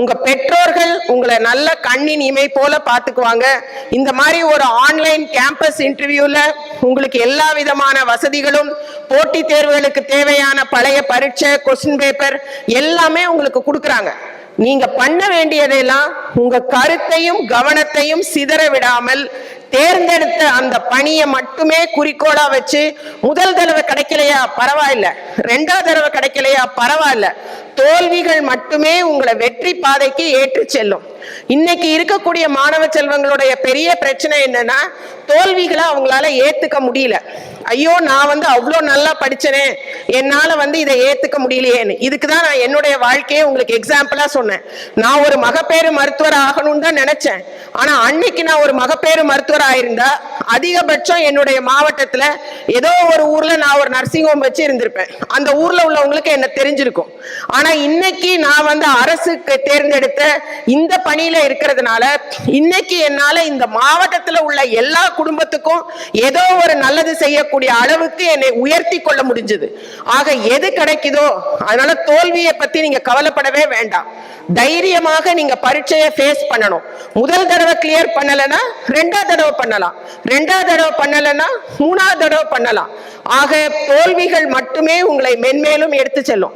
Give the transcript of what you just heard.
உங்க பெற்றோர்கள் உங்களை நல்ல கண்ணின் இமை போல பாத்துக்குவாங்க. இந்த மாதிரி ஒரு ஆன்லைன் கேம்பஸ் இன்டர்வியூல உங்களுக்கு எல்லா விதமான வசதிகளும், போட்டி தேர்வுகளுக்கு தேவையான பழைய பரீட்சை, கொஸ்டின் பேப்பர் எல்லாமே உங்களுக்கு கொடுக்கறாங்க. நீங்க பண்ண வேண்டியதெல்லாம் உங்க கருத்தையும் கவனத்தையும் சிதற விடாமல் தேர்ந்தெடுத்த அந்த பணியை மட்டுமே குறிக்கோளா வச்சு, முதல் தடவை கிடைக்கலையா பரவாயில்ல, ரெண்டாவது தடவை கிடைக்கலையா பரவாயில்ல, தோல்விகள் மட்டுமே உங்களை வெற்றி பாதைக்கு ஏற்று செல்லும். இன்னைக்கு இருக்கக்கூடிய மாணவ செல்வங்களுடைய பெரிய பிரச்சனை என்னன்னா, தோல்விகளை அவங்களால ஏத்துக்க முடியல. ஐயோ, நான் அவ்வளோ நல்லா படிச்சனே, என்னால இதை ஏத்துக்க முடியலையேன்னு. இதுக்குதான் நான் என்னுடைய வாழ்க்கையை உங்களுக்கு எக்ஸாம்பிளா சொன்னேன். நான் ஒரு மகப்பேறு மருத்துவர் ஆகணும்னு தான் நினைச்சேன். ஆனா அன்னைக்கு நான் ஒரு மகப்பேறு மருத்துவர் ஆயிருந்தா அதிகபட்சம் என்னுடைய மாவட்டத்துல ஏதோ ஒரு ஊர்ல நான் ஒரு நர்சிங் ஹோம் வச்சு இருந்திருப்பேன். அந்த ஊர்ல உள்ளவங்களுக்கு என்ன தெரிஞ்சிருக்கும். ஆனா இன்னைக்கு நான் அரசுக்கு தேர்ந்தெடுத்த இந்த பணியில இருக்கிறதுனால இன்னைக்கு என்னால இந்த மாவட்டத்துல உள்ள எல்லா குடும்பத்துக்கும் ஏதோ ஒரு நல்லது செய்யக்கூடிய அளவுக்கு என்னை உயர்த்தி கொள்ள முடிஞ்சது. ஆக எது கிடைக்குதோ, அதனால தோல்வியை பத்தி நீங்க கவலைப்படவே வேண்டாம். தைரியமாக நீங்க பரீட்சையை ஃபேஸ் பண்ணணும். முதல் தடவை கிளியர் பண்ணலன்னா ரெண்டாவது தடவை பண்ணலாம், ரெண்டாவது தடவை பண்ணலன்னா மூணாவது தடவை பண்ணலாம். ஆக தோல்விகள் மட்டுமே உங்களை மென்மேலும் எடுத்து செல்லும்.